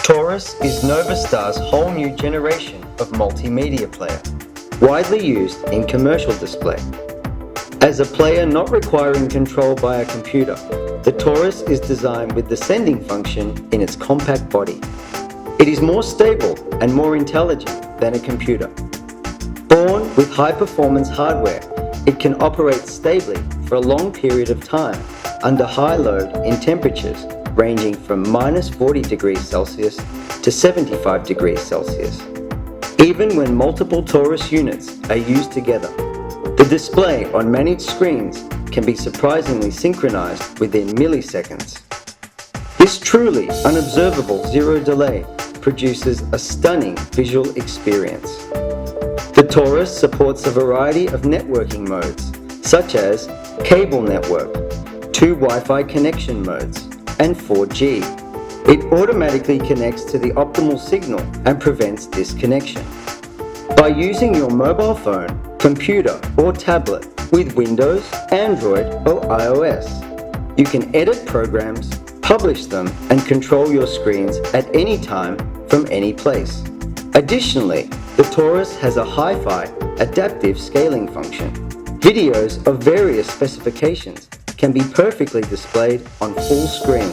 Taurus is NovaStar's whole new generation of multimedia player, widely used in commercial display. As a player not requiring control by a computer, the Taurus is designed with the sending function in its compact body. It is more stable and more intelligent than a computer. Born with high-performance hardware, it can operate stably for a long period of time under high load in temperatures ranging from -40 degrees Celsius to 75 degrees Celsius. Even when multiple Taurus units are used together, the display on managed screens can be surprisingly synchronized within milliseconds. This truly unobservable zero delay produces a stunning visual experience. The Taurus supports a variety of networking modes, such as cable network, 2 Wi-Fi connection modes, and 4G. It automatically connects to the optimal signal and prevents disconnection. By using your mobile phone, computer, or tablet with Windows, Android, or iOS, you can edit programs, publish them, and control your screens at any time from any place. Additionally, the Taurus has a hi-fi adaptive scaling function. Videos of various specifications can be perfectly displayed on full screen.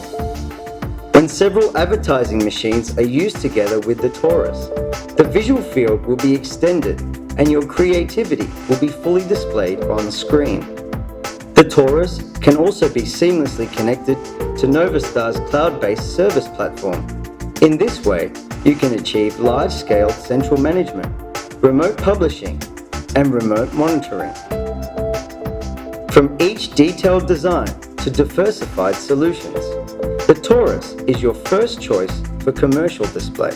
When several advertising machines are used together with the Taurus, the visual field will be extended and your creativity will be fully displayed on screen. The Taurus can also be seamlessly connected to NovaStar's cloud-based service platform. In this way, you can achieve large-scale central management, remote publishing, and remote monitoring. From each detailed design to diversified solutions, the Taurus is your first choice for commercial display.